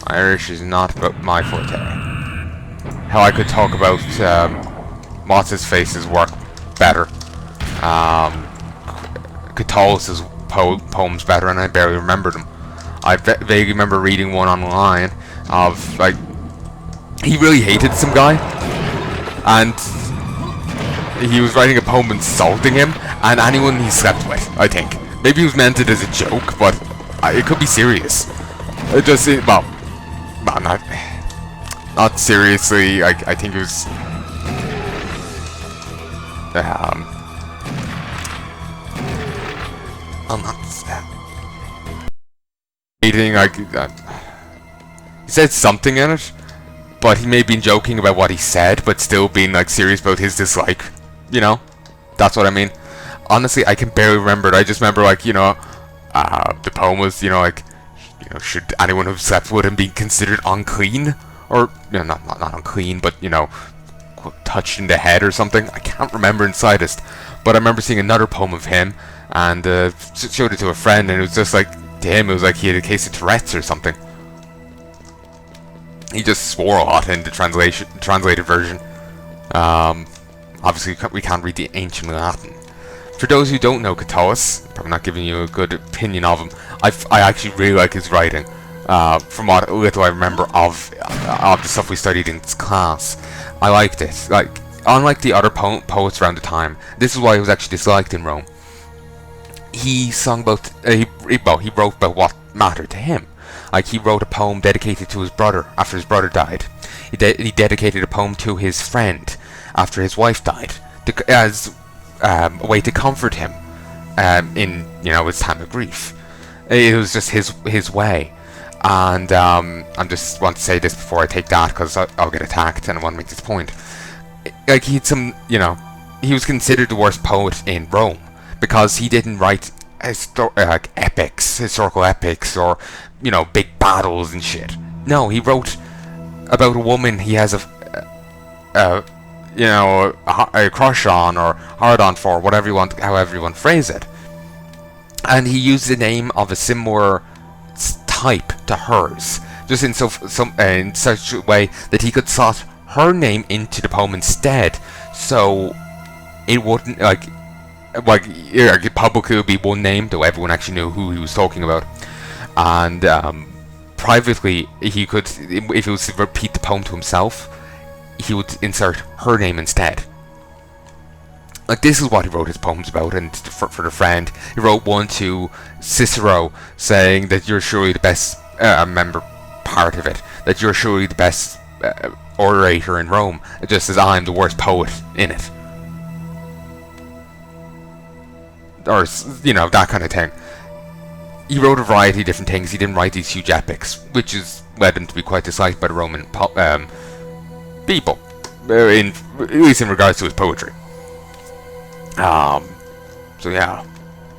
Irish is not about my forte. How I could talk about What's-His-Face's work better. Catullus' poems better, and I barely remember them. I vaguely remember reading one online of, like, he really hated some guy, and he was writing a poem insulting him and anyone he slept with, I think. Maybe he was meant it as a joke, but it could be serious. It just, well, not seriously. I think it was, I'm not hating, like, he said something in it, but he may have been joking about what he said, but still being, like, serious about his dislike, you know? That's what I mean. Honestly, I can barely remember it. I just remember, like, you know, the poem was, you know, like, you know, should anyone who slept with him be considered unclean? Or, you know, not unclean, but, you know, touched in the head or something. I can't remember in slightest, but I remember seeing another poem of him, and showed it to a friend, and it was just like, to him, it was like he had a case of Tourette's or something. He just swore a lot in the translated version. Obviously, we can't read the ancient Latin. For those who don't know Catullus, probably not giving you a good opinion of him, I actually really like his writing. From what little I remember of the stuff we studied in class, I liked it. Like, unlike the other poets around the time, this is why he was actually disliked in Rome. He sung about, he wrote about what mattered to him. Like, he wrote a poem dedicated to his brother after his brother died. He dedicated a poem to his friend after his wife died, as a way to comfort him in, you know, his time of grief. It was just his way. And I just want to say this before I take that, because I'll get attacked, and I want to make this point. Like, he had some, you know, he was considered the worst poet in Rome because he didn't write like epics, historical epics, or, you know, big battles and shit. No, he wrote about a woman he has you know, a crush on, or hard on for, whatever you want, however you want to phrase it. And he used the name of a similar type to hers, just in in such a way that he could slot her name into the poem instead, so it wouldn't, like publicly it would be one name, though everyone actually knew who he was talking about. And privately, he could, if he was to repeat the poem to himself, he would insert her name instead. Like, this is what he wrote his poems about, and for the friend, he wrote one to Cicero, saying that you're surely the best, I remember part of it, that you're surely the best orator in Rome, just as I'm the worst poet in it. Or, you know, that kind of thing. He wrote a variety of different things. He didn't write these huge epics, which has led him to be quite disliked by the Roman people, at least in regards to his poetry. So yeah,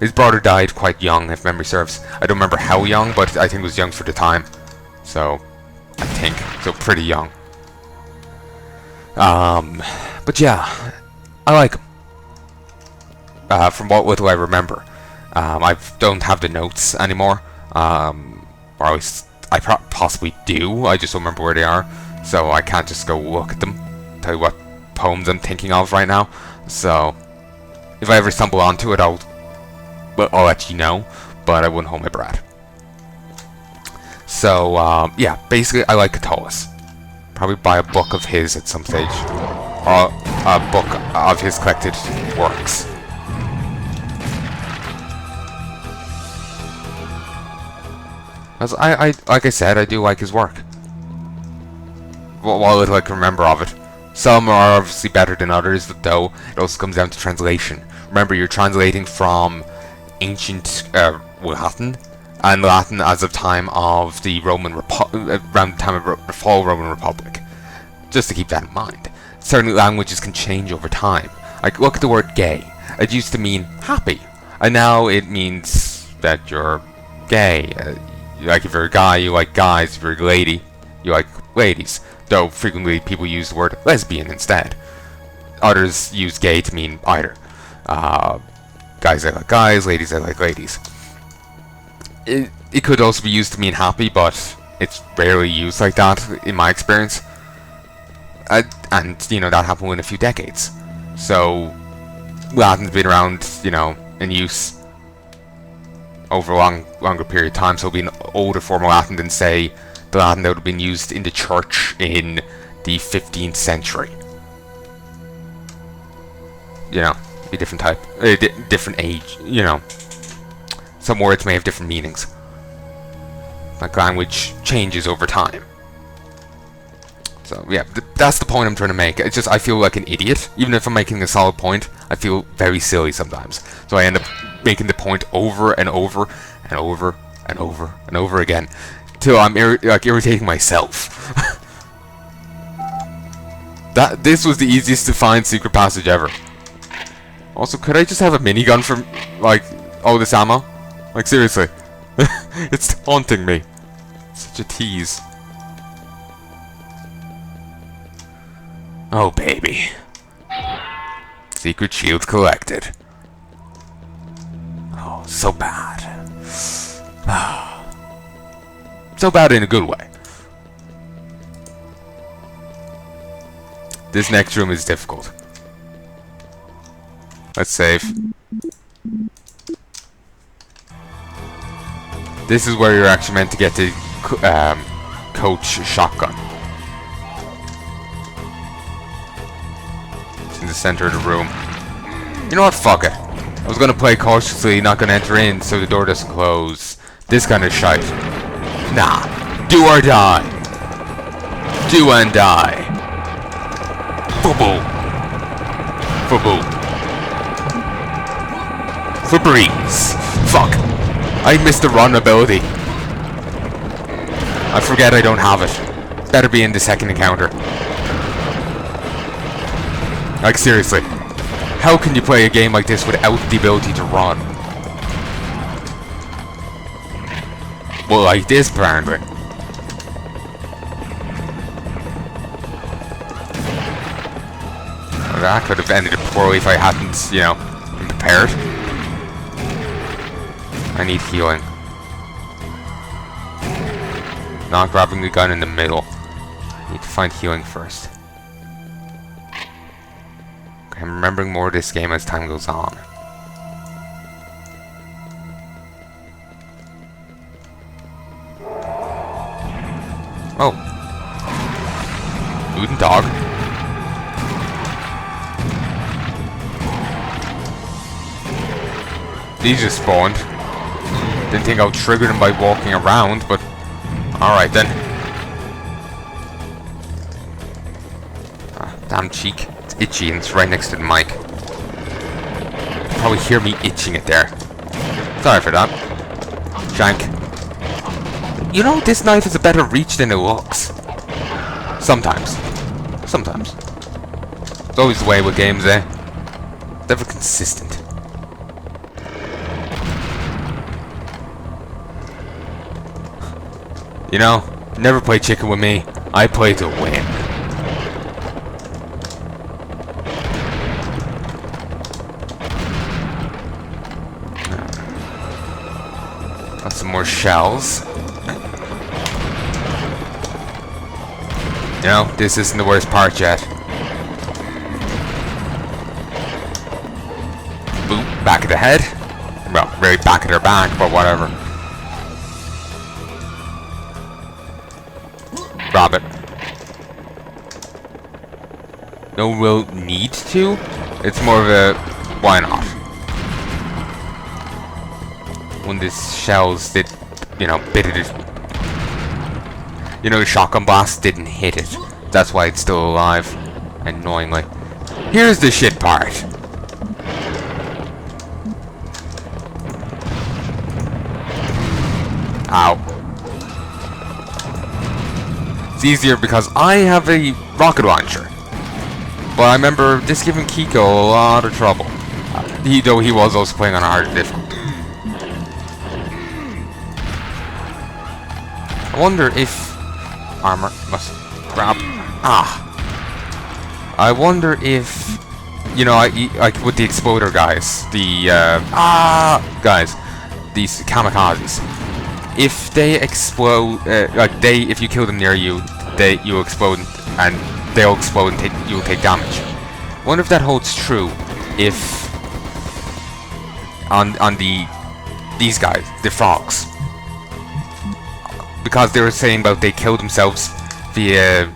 his brother died quite young, if memory serves. I don't remember how young, but I think it was young for the time. So, so pretty young. But yeah, I like him. From what little I remember. I don't have the notes anymore, or at least I possibly do, I just don't remember where they are, so I can't just go look at them, tell you what poems I'm thinking of right now. So if I ever stumble onto it, I'll let you know, but I wouldn't hold my breath. So yeah, basically I like Catullus. Probably buy a book of his at some stage, or a book of his collected works. As like I said, I do like his work. What little I can remember of it. Some are obviously better than others, though it also comes down to translation. Remember, you're translating from ancient Latin, and Latin as of time of the Roman around the time of the fall of Roman Republic. Just to keep that in mind. Certain languages can change over time. Like, look at the word gay. It used to mean happy, and now it means that you're gay. Like, if you're a guy, you like guys. If you're a lady, you like ladies. Though frequently people use the word lesbian instead. Others use gay to mean either. Guys that like guys, ladies that like ladies. It could also be used to mean happy, but it's rarely used like that in my experience. And, you know, that happened within a few decades. So, Latin's been around, you know, in use over a longer period of time, so it'll be an older form of Latin than, say, the Latin that would have been used in the church in the 15th century. You know, be different type, different age, you know. Some words may have different meanings. Like language changes over time. So yeah, that's the point I'm trying to make. It's just I feel like an idiot. Even if I'm making a solid point, I feel very silly sometimes. So I end up making the point over and over and over and over and over again, till I'm irritating myself. This was the easiest to find secret passage ever. Also, could I just have a minigun for like all this ammo? Like seriously, it's haunting me. Such a tease. Oh baby. Secret shield collected. Oh, so bad. So bad in a good way. This next room is difficult. Let's save. This is where you're actually meant to get to coach shotgun. It's in the center of the room. You know what? Fuck it. I was gonna play cautiously, not gonna enter in so the door doesn't close. This kind of shite. Nah. Do or die. Do and die. Football. Football. Febreze. Fuck. I missed the run ability. I forget I don't have it. Better be in the second encounter. Like seriously. How can you play a game like this without the ability to run? Well, like this apparently. Well, that could have ended poorly if I hadn't, you know, been prepared. I need healing. Not grabbing the gun in the middle. Need to find healing first. Okay, I'm remembering more of this game as time goes on. Oh. Guten Tag. These just spawned. Didn't think I would trigger them by walking around, but alright then. Ah, damn cheek. It's itchy and it's right next to the mic. You can probably hear me itching it there. Sorry for that. Jank. You know, this knife is a better reach than it looks. Sometimes. Sometimes. It's always the way with games, eh? Never consistent. You know, never play chicken with me. I play to win. Got some more shells. You know, this isn't the worst part yet. Boop, back of the head. Well, really back of their back, but whatever. Rob it. No real need to. It's more of a why not. When these shells did, you know, bit it. You know, the shotgun blast didn't hit it. That's why it's still alive. Annoyingly. Here's the shit part. Ow. It's easier because I have a rocket launcher. But I remember this giving Kiko a lot of trouble. Though he was also playing on a hard difficulty. I wonder if armor must grab. I wonder if, you know, like with the exploder guys, the guys, these kamikazes. if they explode, if you kill them near you, you explode and they'll explode and you'll take damage. I wonder if that holds true if on these guys, the frogs, because they were saying about they killed themselves via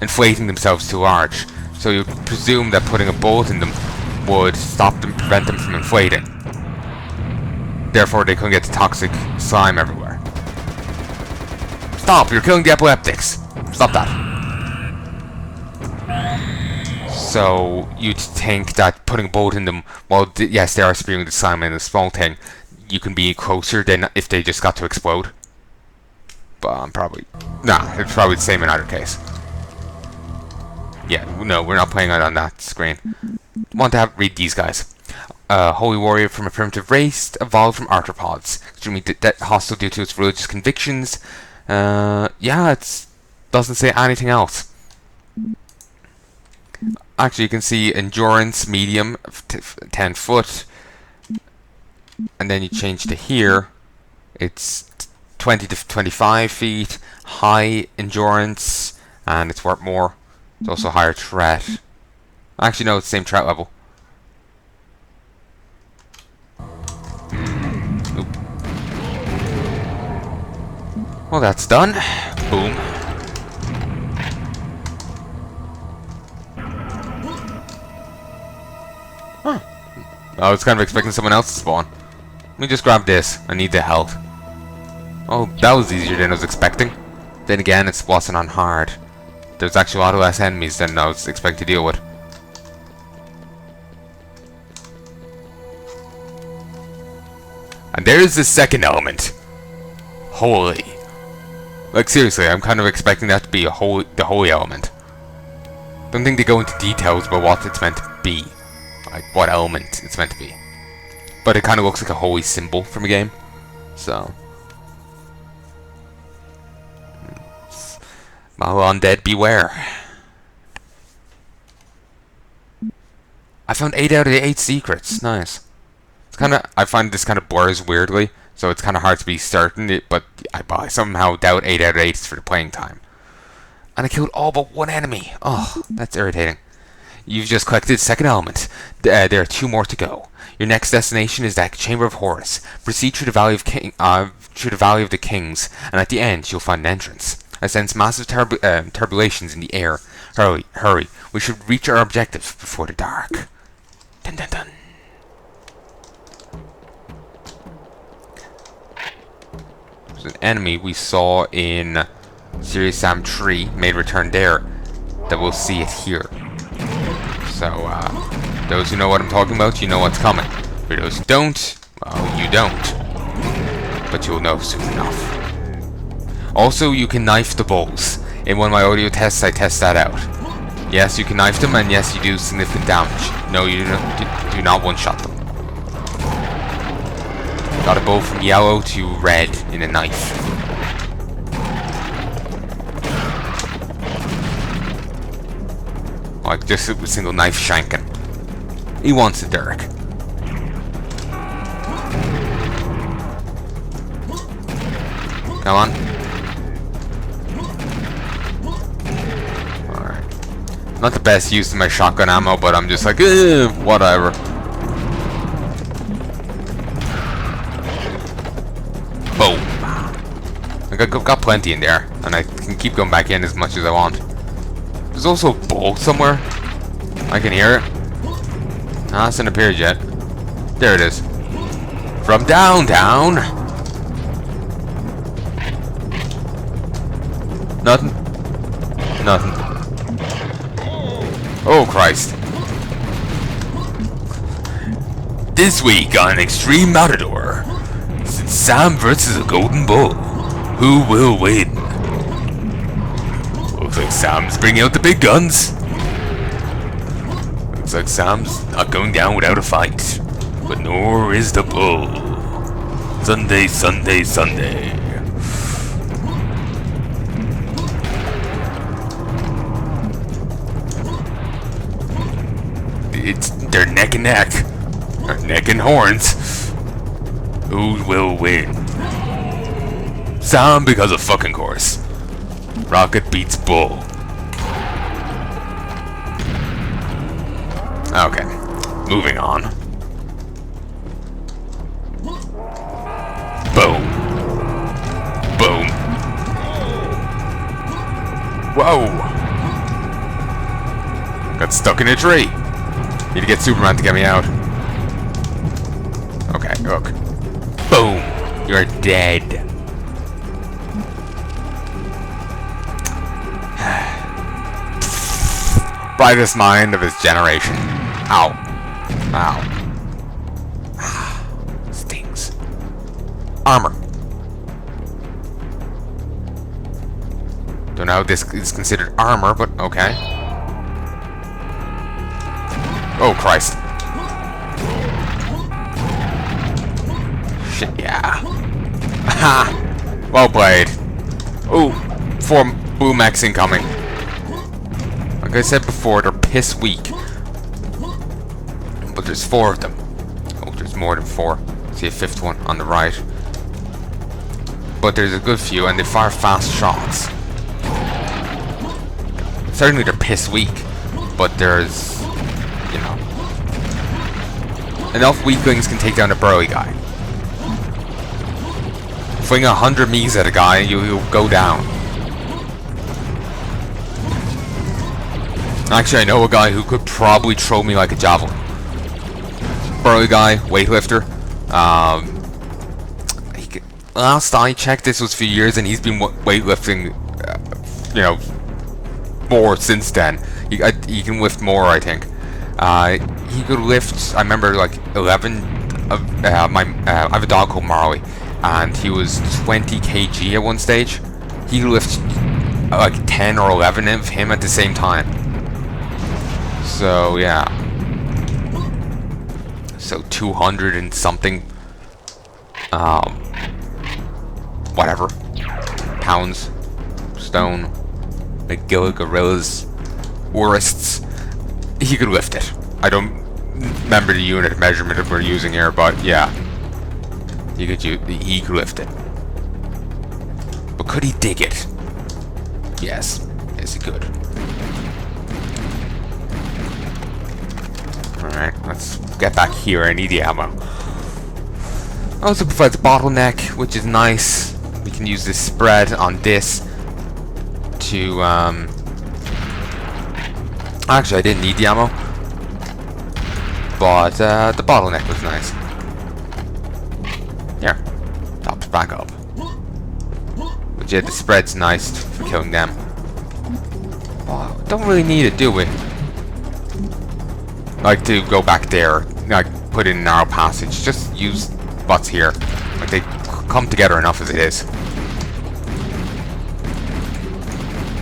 inflating themselves too large. So you presume that putting a bullet in them would stop them, prevent them from inflating. Therefore, they couldn't get the toxic slime everywhere. Stop! You're killing the epileptics! Stop that. So, you'd think that putting a bullet in them, well, yes, they are spewing the slime in a small thing, you can be closer than if they just got to explode. But I'm probably... Nah, it's probably the same in either case. Yeah, no, we're not playing it on that screen. Want to read these guys. Holy warrior from a primitive race, evolved from arthropods. Extremely hostile due to its religious convictions. Yeah, it doesn't say anything else. Actually, you can see endurance, medium, 10 foot. And then you change to here. It's 20 to 25 feet. High endurance. And it's worth more. It's also higher threat. Actually, no, it's the same threat level. Oop. Well, that's done. Boom. Huh. I was kind of expecting someone else to spawn. Let me just grab this. I need the health. Oh, that was easier than I was expecting. Then again, it wasn't on hard. There's actually a lot less enemies than I was expecting to deal with. And there's the second element. Holy. Like seriously, I'm kind of expecting that to be the holy element. Don't think they go into details about what it's meant to be. Like what element it's meant to be. But it kind of looks like a holy symbol from a game. So. Well, undead beware. I found 8 out of the 8 secrets. Nice. It's kind of, I find this kind of blurs weirdly, so it's kind of hard to be certain, but I somehow doubt 8 out of 8 for the playing time. And I killed all but one enemy. Oh, that's irritating. You've just collected second element. There are 2 more to go. Your next destination is that Chamber of Horus. Proceed through the Valley of the Kings, and at the end you'll find an entrance. I sense massive turbulations in the air. Hurry, hurry. We should reach our objectives before the dark. Dun dun dun. There's an enemy we saw in Serious Sam 3, made return there, that we'll see it here. So, those who know what I'm talking about, you know what's coming. For those who don't, well, you don't. But you'll know soon enough. Also, you can knife the bulls. In one of my audio tests, I test that out. Yes, you can knife them, and yes, you do significant damage. No, you do not one-shot them. Got a bull from yellow to red in a knife. Like, just a single knife shanking. He wants it, Derek. Come on. Not the best use of my shotgun ammo, but I'm just like, whatever. Boom. I got plenty in there, and I can keep going back in as much as I want. There's also a bull somewhere. I can hear it. It hasn't appeared yet. There it is. From downtown. Nothing. Nothing. Oh, Christ. This week on Extreme Matador, it's Sam versus a Golden Bull. Who will win? Looks like Sam's bringing out the big guns. Looks like Sam's not going down without a fight. But nor is the bull. Sunday, Sunday, Sunday. They're neck and neck. Or neck and horns. Who will win? Sam, because of fucking course. Rocket beats Bull. Okay, moving on. Boom. Boom. Whoa! Got stuck in a tree. Need to get Superman to get me out. Okay, look. Boom! You're dead. Brightest mind of his generation. Ow. Ow. Stings. Armor. Don't know how this is considered armor, but okay. Oh, Christ. Shit, yeah. Aha! Well played. Ooh, 4 boom X incoming. Like I said before, they're piss weak. But there's 4 of them. Oh, there's more than 4. See a 5th one on the right. But there's a good few, and they fire fast shots. Certainly they're piss weak, but there's, you know, enough weaklings can take down a burly guy. Fling 100 Mies at a guy, you'll go down. Actually, I know a guy who could probably throw me like a javelin. Burly guy, weightlifter. Last I checked, this was a few years, and he's been weightlifting, you know, more since then. He can lift more, I think. He could lift, I remember, like 11 of I have a dog called Marley, and he was 20 kg at one stage. He could lift like 10 or 11 of him at the same time. So yeah. So 200 and something whatever pounds, stone, McGill gorillas, wrists. He could lift it. I don't remember the unit of measurement that we're using here, but yeah, he could lift it. But could he dig it? Yes, he could. All right, let's get back here. I need the ammo. Also provides a bottleneck, which is nice. We can use this spread on this to actually, I didn't need the ammo, but the bottleneck was nice. Here, tops back up. But yeah, the spread's nice for killing them. Oh, don't really need it, do we? Like to go back there, like put in a narrow passage. Just use what's here. Like they come together enough as it is.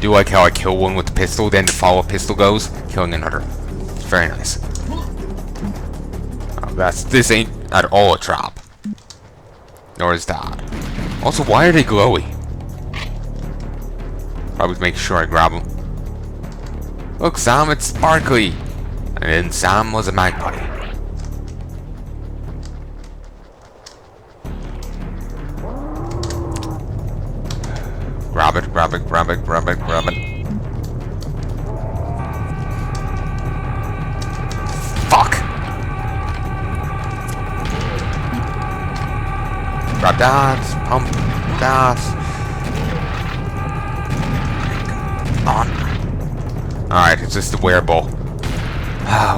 Do like how I kill one with the pistol, then the follow-up pistol goes, killing another. It's very nice. Oh, this ain't at all a trap. Nor is that. Also, why are they glowy? Probably to make sure I grab them. Look, Sam, it's sparkly. And then Sam was a magpie. Grab it, grab it, grab it, grab it, grab it. Fuck! Grab that, pump that. On. Alright, it's just a wearable.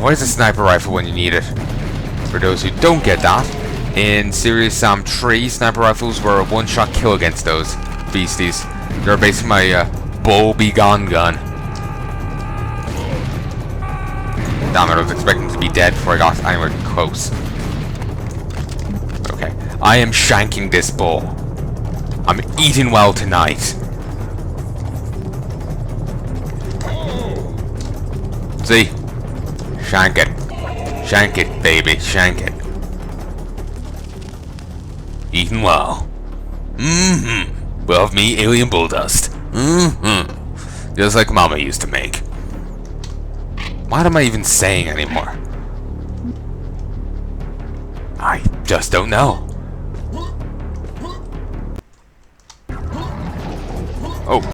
Where's the sniper rifle when you need it? For those who don't get that, in Serious Sam 3, sniper rifles were a one-shot kill against those beasties. They're basically my Bull Be Gone gun. Damn it, I was expecting to be dead before I got anywhere close. Okay, I am shanking this bull. I'm eating well tonight. See? Shank it. Shank it, baby. Shank it. Eating well. Mm-hmm. Love me alien bull dust. Mm-hmm. Just like Mama used to make. What am I even saying anymore? I just don't know. Oh.